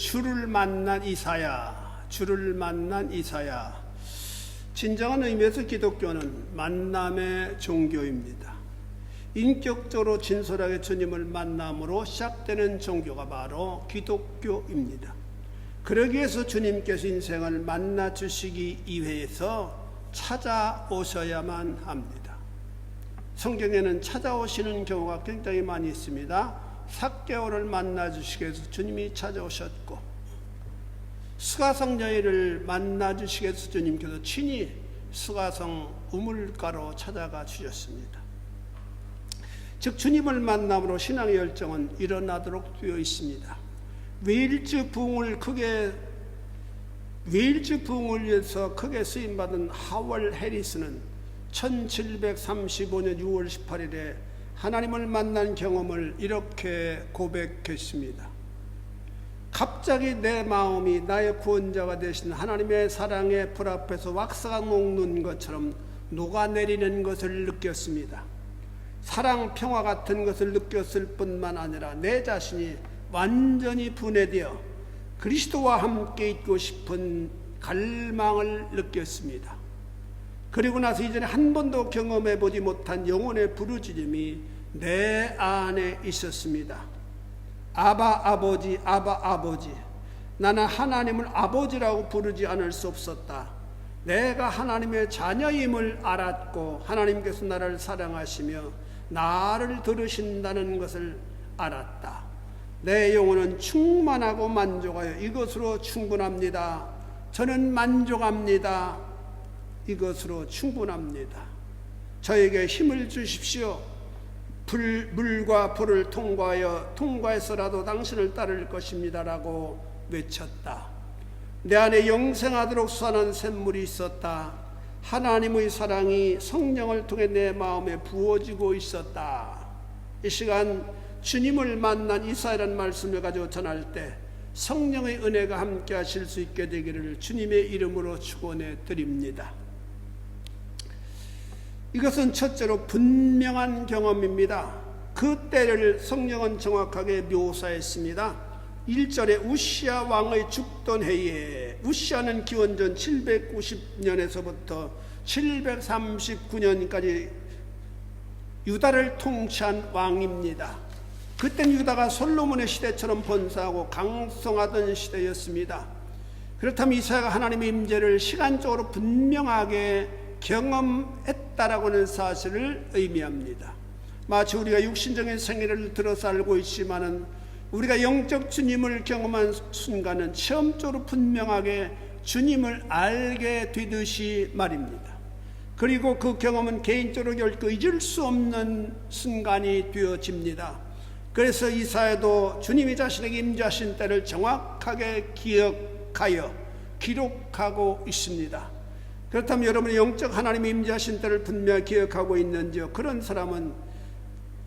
주를 만난 이사야, 주를 만난 이사야. 진정한 의미에서 기독교는 만남의 종교입니다. 인격적으로 진솔하게 주님을 만남으로 시작되는 종교가 바로 기독교입니다. 그러기 위해서 주님께서 인생을 만나 주시기 위해서 찾아오셔야만 합니다. 성경에는 찾아오시는 경우가 굉장히 많이 있습니다. 삭개오를 만나 주시기 위해서 주님이 찾아오셨고, 수가성 여인을 만나 주시기 위해서 주님께서 친히 수가성 우물가로 찾아가 주셨습니다. 즉 주님을 만남으로 신앙의 열정은 일어나도록 되어 있습니다. 웨일즈 부흥을 위해서 크게 쓰임받은 하월 해리스는 1735년 6월 18일에 하나님을 만난 경험을 이렇게 고백했습니다. 갑자기 내 마음이 나의 구원자가 되신 하나님의 사랑의 불 앞에서 왁스가 녹는 것처럼 녹아내리는 것을 느꼈습니다. 사랑, 평화 같은 것을 느꼈을 뿐만 아니라 내 자신이 완전히 분해되어 그리스도와 함께 있고 싶은 갈망을 느꼈습니다. 그리고 나서 이전에 한 번도 경험해 보지 못한 영혼의 부르짖음이 내 안에 있었습니다. 아바 아버지, 아바 아버지. 나는 하나님을 아버지라고 부르지 않을 수 없었다. 내가 하나님의 자녀임을 알았고 하나님께서 나를 사랑하시며 나를 들으신다는 것을 알았다. 내 영혼은 충만하고 만족하여 이것으로 충분합니다. 저는 만족합니다. 이것으로 충분합니다. 저에게 힘을 주십시오. 물과 불을 통과해서라도 당신을 따를 것입니다 라고 외쳤다. 내 안에 영생하도록 솟아난 샘물이 있었다. 하나님의 사랑이 성령을 통해 내 마음에 부어지고 있었다. 이 시간 주님을 만난 이사야라는 말씀을 가지고 전할 때 성령의 은혜가 함께 하실 수 있게 되기를 주님의 이름으로 축원해 드립니다. 이것은 첫째로 분명한 경험입니다. 그 때를 성령은 정확하게 묘사했습니다. 1절에 우시야 왕의 죽던 해에, 우시야는 기원전 790년에서부터 739년까지 유다를 통치한 왕입니다. 그땐 유다가 솔로몬의 시대처럼 번성하고 강성하던 시대였습니다. 그렇다면 이사야가 하나님의 임재를 시간적으로 분명하게 경험했다라고 하는 사실을 의미합니다. 마치 우리가 육신적인 생애를 들어서 알고 있지만은 우리가 영적 주님을 경험한 순간은 체험적으로 분명하게 주님을 알게 되듯이 말입니다. 그리고 그 경험은 개인적으로 결코 잊을 수 없는 순간이 되어집니다. 그래서 이사야도 주님이 자신에게 임재하신 때를 정확하게 기억하여 기록하고 있습니다. 그렇다면 여러분이 영적 하나님의 임재하신 때를 분명히 기억하고 있는지요? 그런 사람은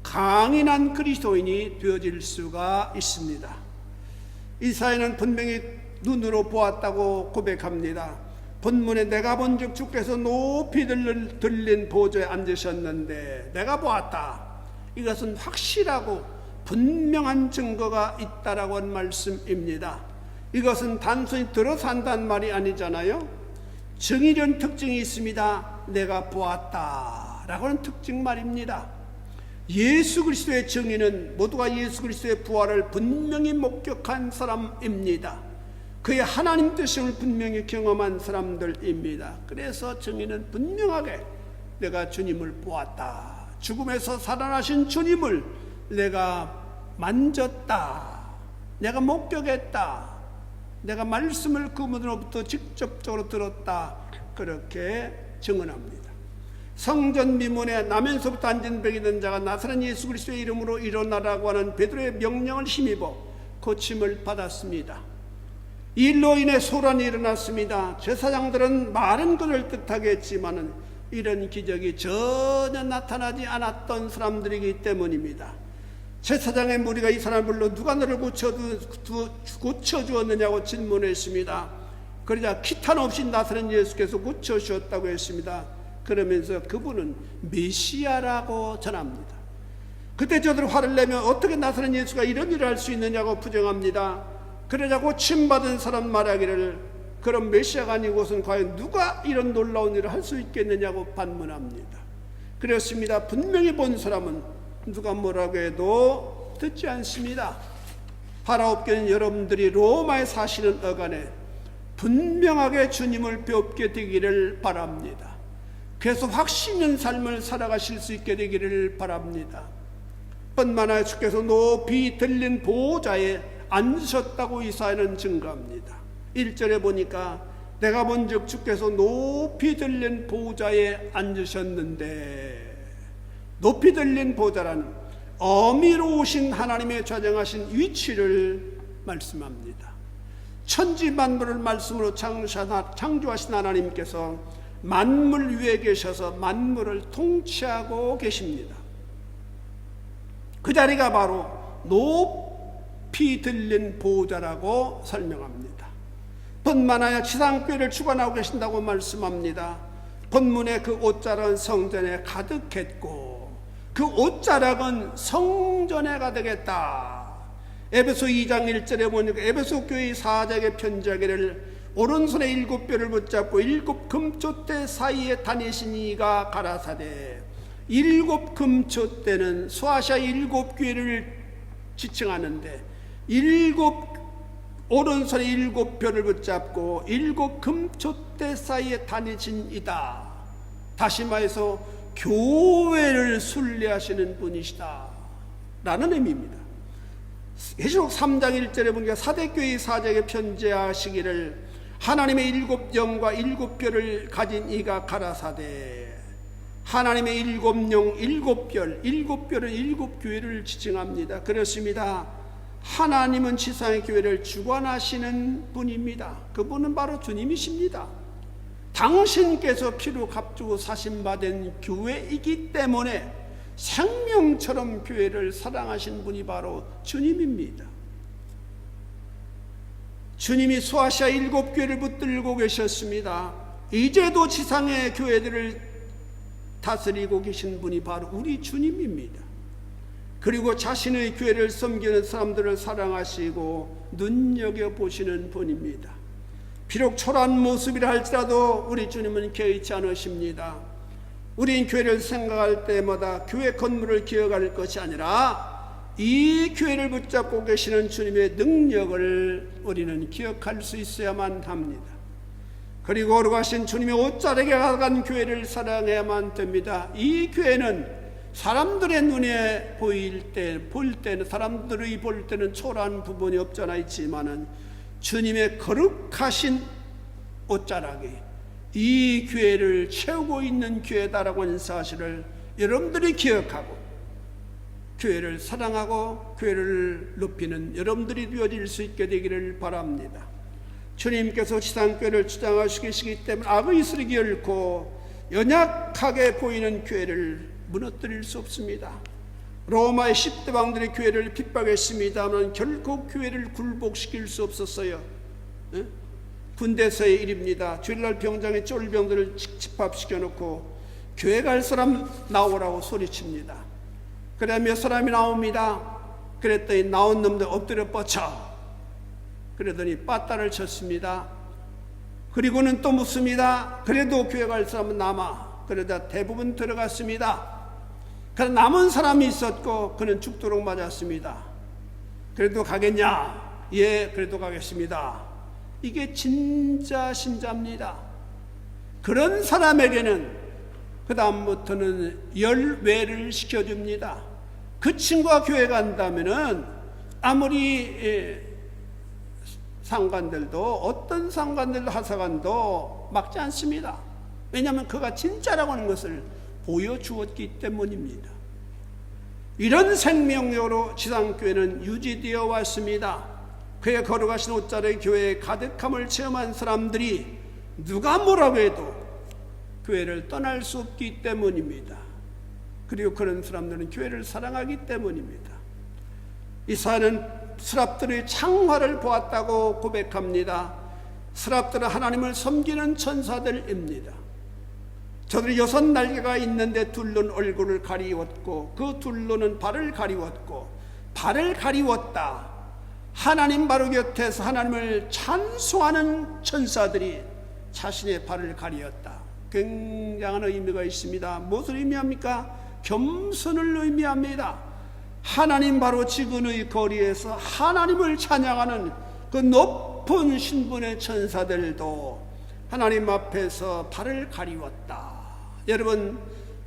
강인한 그리스도인이 되어질 수가 있습니다. 이사야는 분명히 눈으로 보았다고 고백합니다. 본문에 내가 본즉 주께서 높이 들린 보좌에 앉으셨는데 내가 보았다. 이것은 확실하고 분명한 증거가 있다라고 한 말씀입니다. 이것은 단순히 들어서 한다는 말이 아니잖아요. 정의련 특징이 있습니다. 내가 보았다 라고 하는 특징 말입니다. 예수 그리스도의 정의는 모두가 예수 그리스도의 부활을 분명히 목격한 사람입니다. 그의 하나님 되심을 분명히 경험한 사람들입니다. 그래서 정의는 분명하게 내가 주님을 보았다. 죽음에서 살아나신 주님을 내가 만졌다. 내가 목격했다. 내가 말씀을 그분으로부터 직접적으로 들었다. 그렇게 증언합니다. 성전 미문에 나면서부터 앉은 병이 든 자가 나사렛 예수 그리스도의 이름으로 일어나라고 하는 베드로의 명령을 힘입어 고침을 받았습니다. 이 일로 인해 소란이 일어났습니다. 제사장들은 많은 것을 뜻하게 했지만은 이런 기적이 전혀 나타나지 않았던 사람들이기 때문입니다. 제사장의 무리가 이 사람을 불러 누가 너를 고쳐주었느냐고 질문했습니다. 그러자 기탄 없이 나사렛 예수께서 고쳐주었다고 했습니다. 그러면서 그분은 메시아라고 전합니다. 그때 저들 화를 내며 어떻게 나사렛 예수가 이런 일을 할 수 있느냐고 부정합니다. 그러자 고침받은 사람 말하기를 그런 메시아가 아니고선 과연 누가 이런 놀라운 일을 할 수 있겠느냐고 반문합니다. 그렇습니다. 분명히 본 사람은 누가 뭐라고 해도 듣지 않습니다. 바라옵기는 여러분들이 로마에 사시는 어간에 분명하게 주님을 뵙게 되기를 바랍니다. 그래서 확신 있는 삶을 살아가실 수 있게 되기를 바랍니다. 뿐만 아니라 주께서 높이 들린 보호자에 앉으셨다고 이사야는 증거합니다. 1절에 보니까 내가 본즉 주께서 높이 들린 보호자에 앉으셨는데, 높이 들린 보호자라는 어미로우신 하나님의 좌정하신 위치를 말씀합니다. 천지 만물을 말씀으로 창조하신 하나님께서 만물 위에 계셔서 만물을 통치하고 계십니다. 그 자리가 바로 높이 들린 보호자라고 설명합니다. 뿐만 아니라 지상교회를 주관하고 계신다고 말씀합니다. 본문의 그 옷자락은 성전에 가득했고 그 옷자락은 성전에 가득했다. 에베소 2장 1절에 보니까 에베소 교회 사자에게 편지하기를 오른손에 7뼈를 붙잡고 7 금초대 사이에 다니신 이가 가라사대. 7 금초대는 소아시아 7 교회를 지칭하는데 오른손에 7뼈를 붙잡고 7 금초대 사이에 다니신 이다. 다시 말해서 교회를 순례하시는 분이시다 라는 의미입니다. 계시록 3장 1절에 보니까 사대교회 사자에게 편지하시기를 하나님의 7 영과 7 뼈를 가진 이가 가라사대. 하나님의 7 영, 7 뼈, 7뼈는 7 교회를 지칭합니다. 그렇습니다. 하나님은 지상의 교회를 주관하시는 분입니다. 그분은 바로 주님이십니다. 당신께서 피로 값주고 사신받은 교회이기 때문에 생명처럼 교회를 사랑하신 분이 바로 주님입니다. 주님이 소아시아 7 교회를 붙들고 계셨습니다. 이제도 지상의 교회들을 다스리고 계신 분이 바로 우리 주님입니다. 그리고 자신의 교회를 섬기는 사람들을 사랑하시고 눈여겨보시는 분입니다. 비록 초라한 모습이라 할지라도 우리 주님은 개의치 않으십니다. 우린 교회를 생각할 때마다 교회 건물을 기억할 것이 아니라 이 교회를 붙잡고 계시는 주님의 능력을 우리는 기억할 수 있어야만 합니다. 그리고 거룩하신 주님의 옷자락에 가간 교회를 사랑해야만 됩니다. 이 교회는 사람들의 눈에 볼 때는 사람들이 볼 때는 초라한 부분이 없잖아 있지만은 주님의 거룩하신 옷자락이 이 교회를 채우고 있는 교회다라고 하는 사실을 여러분들이 기억하고 교회를 사랑하고 교회를 높이는 여러분들이 되어질 수 있게 되기를 바랍니다. 주님께서 지상교회를 주장하시기 때문에 악의 이슬이 결코 연약하게 보이는 교회를 무너뜨릴 수 없습니다. 로마의 10대 왕들의 교회를 핍박했습니다만 결코 교회를 굴복시킬 수 없었어요. 군대서의 일입니다. 주일날 병장에 쫄병들을 집합시켜 놓고 교회 갈 사람 나오라고 소리칩니다. 그래 몇 사람이 나옵니다. 그랬더니 나온 놈들 엎드려 뻗쳐. 그러더니 빠따를 쳤습니다. 그리고는 또 묻습니다. 그래도 교회 갈 사람은 남아. 그러다 대부분 들어갔습니다. 그러나 남은 사람이 있었고 그는 죽도록 맞았습니다. 그래도 가겠냐? 예, 그래도 가겠습니다. 이게 진짜 신자입니다. 그런 사람에게는 그 다음부터는 열외를 시켜줍니다. 그 친구가 교회 간다면은 아무리 상관들도 어떤 상관들도 하사관도 막지 않습니다. 왜냐하면 그가 진짜라고 하는 것을 보여주었기 때문입니다. 이런 생명력으로 지상교회는 유지되어 왔습니다. 그의 거룩하신 옷자락의 교회의 가득함을 체험한 사람들이 누가 뭐라고 해도 교회를 떠날 수 없기 때문입니다. 그리고 그런 사람들은 교회를 사랑하기 때문입니다. 이사야는 스랍들의 창화를 보았다고 고백합니다. 스랍들은 하나님을 섬기는 천사들입니다. 저들이 6 날개가 있는데 둘로는 얼굴을 가리웠고 그 둘로는 발을 가리웠고 발을 가리웠다. 하나님 바로 곁에서 하나님을 찬송하는 천사들이 자신의 발을 가리었다. 굉장한 의미가 있습니다. 무엇을 의미합니까? 겸손을 의미합니다. 하나님 바로 직은의 거리에서 하나님을 찬양하는 그 높은 신분의 천사들도 하나님 앞에서 발을 가리웠다. 여러분,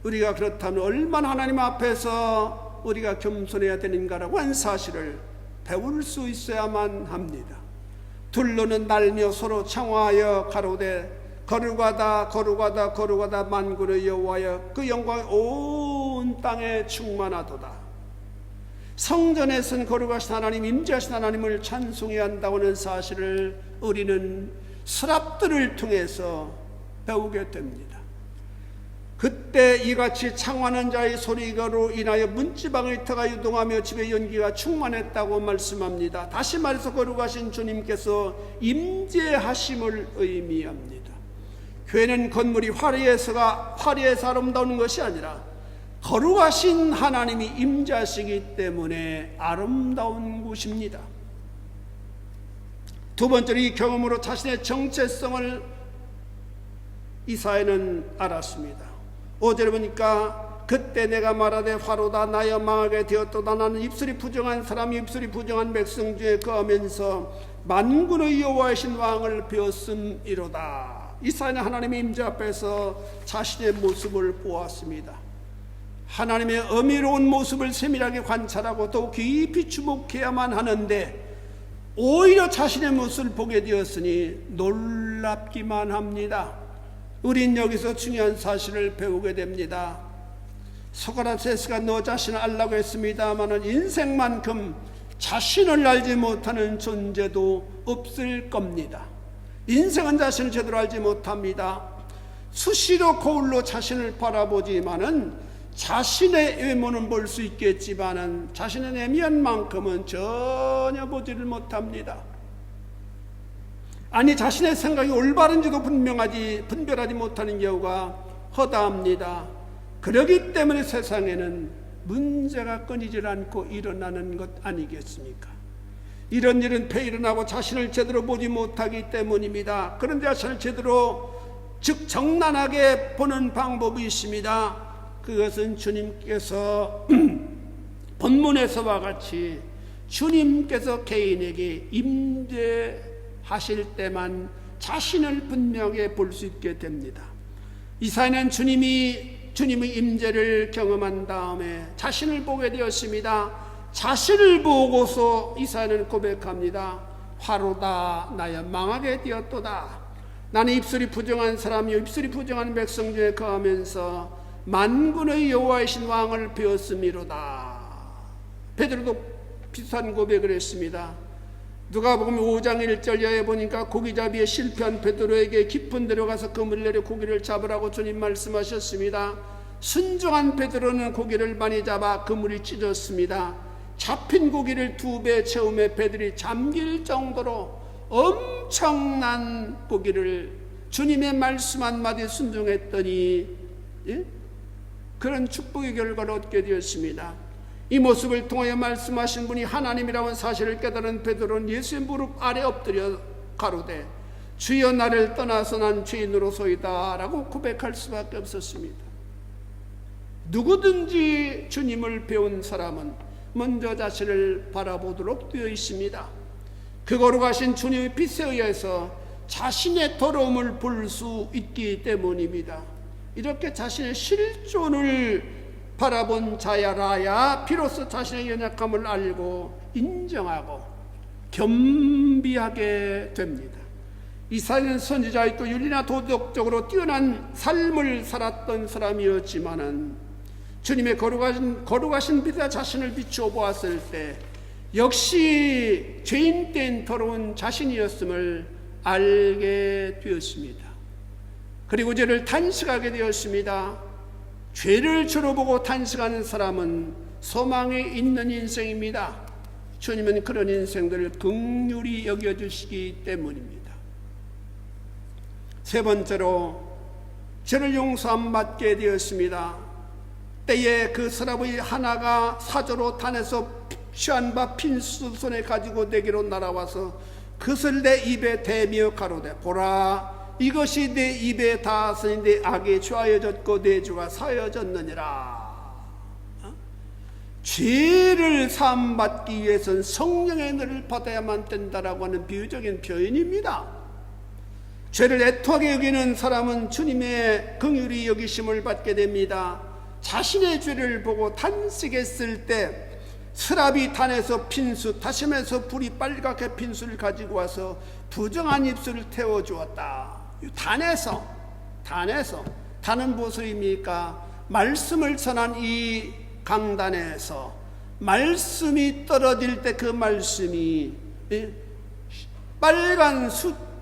우리가 그렇다면 얼마나 하나님 앞에서 우리가 겸손해야 되는가라고 하는 사실을 배울 수 있어야만 합니다. 둘로는 날며 서로 창화하여 가로되 거룩하다 만군의 여호와여, 그 영광이 온 땅에 충만하도다. 성전에서는 거룩하신 하나님, 임재하신 하나님을 찬송해야 한다고 하는 사실을 우리는 서랍들을 통해서 배우게 됩니다. 그때 이같이 창하는 자의 소리로 인하여 문지방의 터가 유동하며 집의 연기가 충만했다고 말씀합니다. 다시 말해서 거룩하신 주님께서 임재하심을 의미합니다. 교회는 건물이 화려해서 아름다운 것이 아니라 거룩하신 하나님이 임재하시기 때문에 아름다운 곳입니다. 두 번째로 이 경험으로 자신의 정체성을 이사야는 알았습니다. 5절에 보니까 그때 내가 말하되 화로다 나여 망하게 되었도다. 나는 입술이 부정한 사람이 입술이 부정한 백성 중에 거하면서 만군의 여호와이신 왕을 배웠음이로다. 이사야는 하나님의 임재 앞에서 자신의 모습을 보았습니다. 하나님의 어미로운 모습을 세밀하게 관찰하고 또 깊이 주목해야만 하는데 오히려 자신의 모습을 보게 되었으니 놀랍기만 합니다. 우린 여기서 중요한 사실을 배우게 됩니다. 소크라테스가 너 자신을 알라고 했습니다마는 인생만큼 자신을 알지 못하는 존재도 없을 겁니다. 인생은 자신을 제대로 알지 못합니다. 수시로 거울로 자신을 바라보지만은 자신의 외모는 볼 수 있겠지만은 자신의 내면만큼은 전혀 보지를 못합니다. 아니, 자신의 생각이 올바른지도 분별하지 못하는 경우가 허다합니다. 그러기 때문에 세상에는 문제가 끊이질 않고 일어나는 것 아니겠습니까? 이런 일은 일어나고 자신을 제대로 보지 못하기 때문입니다. 그런데 자신을 제대로 즉 정난하게 보는 방법이 있습니다. 그것은 주님께서 본문에서와 같이 주님께서 개인에게 임재하실 때만 자신을 분명히 볼 수 있게 됩니다. 이사야는 주님의 임재를 경험한 다음에 자신을 보게 되었습니다. 자신을 보고서 이사야는 고백합니다. 화로다 나여 망하게 되었도다. 나는 입술이 부정한 사람이요 입술이 부정한 백성 중에 거하면서 만군의 여호와이신 왕을 배웠음이로다. 베드로도 비슷한 고백을 했습니다. 누가복음 5장 1절에 보니까 고기잡이에 실패한 베드로에게 깊은 데로 가서 그물을 내려 고기를 잡으라고 주님 말씀하셨습니다. 순종한 베드로는 고기를 많이 잡아 그물이 찢었습니다. 잡힌 고기를 2배 채우며 배들이 잠길 정도로 엄청난 고기를 주님의 말씀 한마디에 순종했더니 그런 축복의 결과를 얻게 되었습니다. 이 모습을 통하여 말씀하신 분이 하나님이라는 사실을 깨달은 베드로는 예수의 무릎 아래 엎드려 가로되 주여 나를 떠나서 난 죄인으로소이다 라고 고백할 수밖에 없었습니다. 누구든지 주님을 배운 사람은 먼저 자신을 바라보도록 되어 있습니다. 그 거룩하신 주님의 빛에 의해서 자신의 더러움을 볼 수 있기 때문입니다. 이렇게 자신의 실존을 바라본 자야라야 비로소 자신의 연약함을 알고 인정하고 겸비하게 됩니다. 이사야는 선지자였고 윤리나 도덕적으로 뛰어난 삶을 살았던 사람이었지만은 주님의 거룩하신 빛에 자신을 비추어 보았을 때 역시 죄인 된 더러운 자신이었음을 알게 되었습니다. 그리고 죄를 탄식하게 되었습니다. 죄를 주로 보고 탄식하는 사람은 소망이 있는 인생입니다. 주님은 그런 인생들을 긍휼히 여겨주시기 때문입니다. 세 번째로 죄를 용서함 받게 되었습니다. 때에 그 서랍의 하나가 사조로 탄에서 취한 바 핀수 손에 가지고 내게로 날아와서 그것을 내 입에 대며 가로되 보라 이것이 내 입에 닿았으니 내 악이 죄하여졌고 내 죄가 사여졌느니라. 죄를 사함받기 위해서는 성령의 은혜를 받아야만 된다라고 하는 비유적인 표현입니다. 죄를 애통하게 여기는 사람은 주님의 긍휼히 여기심을 받게 됩니다. 자신의 죄를 보고 탄식했을 때 스랍이 단에서 핀수, 다심에서 불이 빨갛게 핀수를 가지고 와서 부정한 입술을 태워주었다. 단은 무엇입니까? 말씀을 전한 이 강단에서 말씀이 떨어질 때 그 말씀이 빨간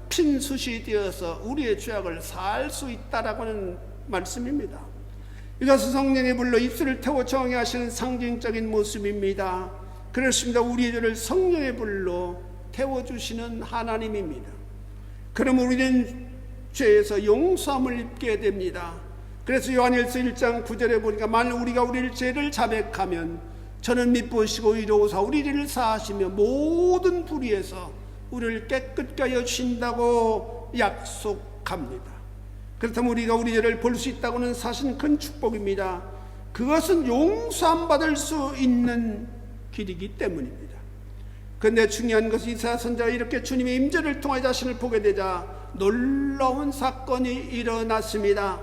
핀 숯이 되어서 우리의 죄악을 살 수 있다라고 하는 말씀입니다. 이것은 성령의 불로 입술을 태워 정하게 하시는 상징적인 모습입니다. 그렇습니다. 우리의 죄를 성령의 불로 태워주시는 하나님입니다. 그럼 우리는 죄에서 용서함을 입게 됩니다. 그래서 요한일서 1장 9절에 보니까 만일 우리가 우리의 죄를 자백하면 저는 미쁘시고 의로우사 우리 죄를 사하시며 모든 불의에서 우리를 깨끗게 하여 주신다고 약속합니다. 그렇다면 우리가 우리 죄를 볼 수 있다고는 사실 큰 축복입니다. 그것은 용서함 받을 수 있는 길이기 때문입니다. 그런데 중요한 것은 이사야 선지자가 이렇게 주님의 임재를 통해 자신을 보게 되자 놀라운 사건이 일어났습니다.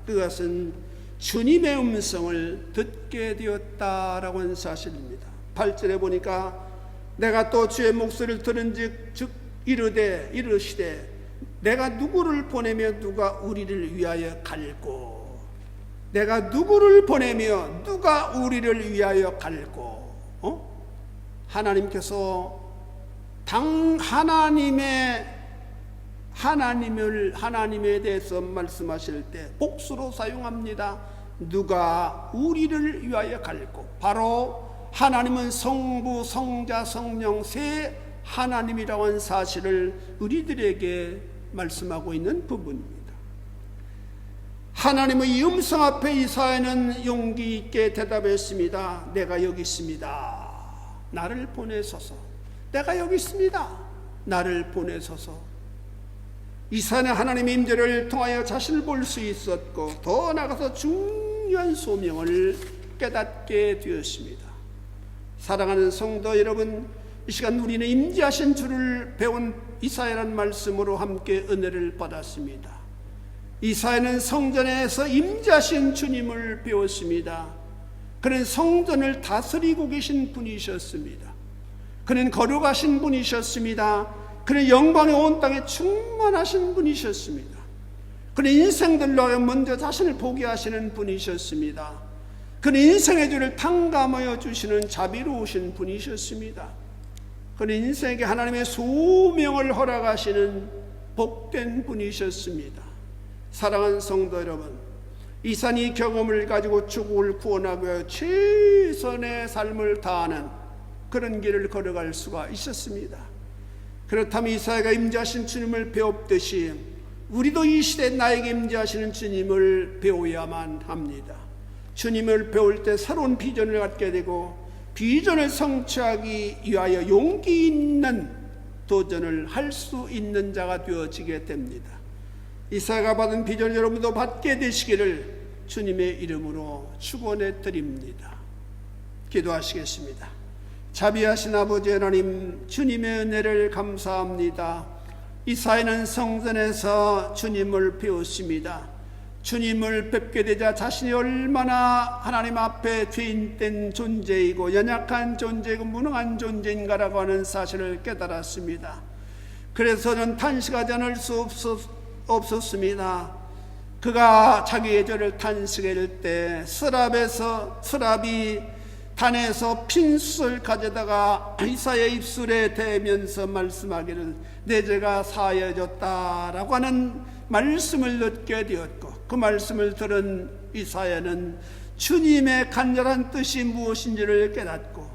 그것은 주님의 음성을 듣게 되었다라고 하는 사실입니다. 8절에 보니까 내가 또 주의 목소리를 들은즉 즉 이르시되 내가 누구를 보내며 누가 우리를 위하여 갈고 내가 누구를 보내며 누가 우리를 위하여 갈고 하나님께서 하나님에 대해서 말씀하실 때 복수로 사용합니다. 누가 우리를 위하여 갈고 바로 하나님은 성부, 성자, 성령 세 하나님이라고 하는 사실을 우리들에게 말씀하고 있는 부분입니다. 하나님의 이 음성 앞에 이사야는 용기 있게 대답했습니다. 내가 여기 있습니다. 나를 보내소서. 내가 여기 있습니다. 나를 보내소서. 이사야는 하나님의 임재를 통하여 자신을 볼 수 있었고 더 나아가서 중요한 소명을 깨닫게 되었습니다. 사랑하는 성도 여러분, 이 시간 우리는 임재하신 주를 배운 이사야라는 말씀으로 함께 은혜를 받았습니다. 이사야는 성전에서 임재하신 주님을 배웠습니다. 그는 성전을 다스리고 계신 분이셨습니다. 그는 거룩하신 분이셨습니다. 그는 영광의 온 땅에 충만하신 분이셨습니다. 그는 인생들로 하여 먼저 자신을 보게 하시는 분이셨습니다. 그는 인생의 죄를 탕감하여 주시는 자비로우신 분이셨습니다. 그는 인생에게 하나님의 소명을 허락하시는 복된 분이셨습니다. 사랑하는 성도 여러분, 이산이 경험을 가지고 주국을 구원하기 위하여 최선의 삶을 다하는 그런 길을 걸어갈 수가 있었습니다. 그렇다면 이사야가 임재하신 주님을 배웠듯이 우리도 이 시대에 나에게 임재하시는 주님을 배워야만 합니다. 주님을 배울 때 새로운 비전을 갖게 되고 비전을 성취하기 위하여 용기 있는 도전을 할 수 있는 자가 되어지게 됩니다. 이사야가 받은 비전 여러분도 받게 되시기를 주님의 이름으로 축원해 드립니다. 기도하시겠습니다. 자비하신 아버지 하나님, 주님의 은혜를 감사합니다. 이사야는 성전에서 주님을 배웠습니다. 주님을 뵙게 되자 자신이 얼마나 하나님 앞에 죄인된 존재이고 연약한 존재이고 무능한 존재인가라고 하는 사실을 깨달았습니다. 그래서는 탄식하지 않을 수 없었습니다. 그가 자기의 죄를 탄식할 때 스랍이 단에서 핀수를 가져다가 이사야의 입술에 대면서 말씀하기를 내 죄가 사여졌다라고 하는 말씀을 듣게 되었고, 그 말씀을 들은 이사야는 주님의 간절한 뜻이 무엇인지를 깨닫고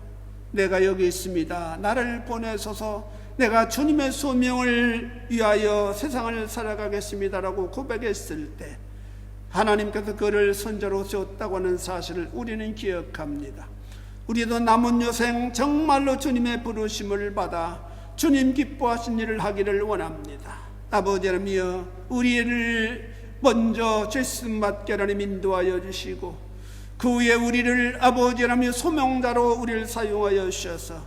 내가 여기 있습니다. 나를 보내소서. 내가 주님의 소명을 위하여 세상을 살아가겠습니다라고 고백했을 때 하나님께서 그를 선자로 세웠다고 하는 사실을 우리는 기억합니다. 우리도 남은 여생 정말로 주님의 부르심을 받아 주님 기뻐하신 일을 하기를 원합니다. 아버지 하나님이여, 우리를 먼저 죄씀 받게 하나님 인도하여 주시고, 그 후에 우리를 아버지 하나님 소명자로 우리를 사용하여 주셔서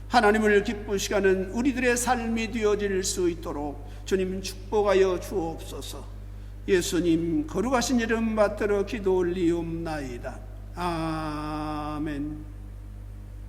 하나님을 기쁘시게 하는 우리들의 삶이 되어질 수 있도록 주님 축복하여 주옵소서. 예수님 거룩하신 이름 받들어 기도 올리옵나이다. 아멘.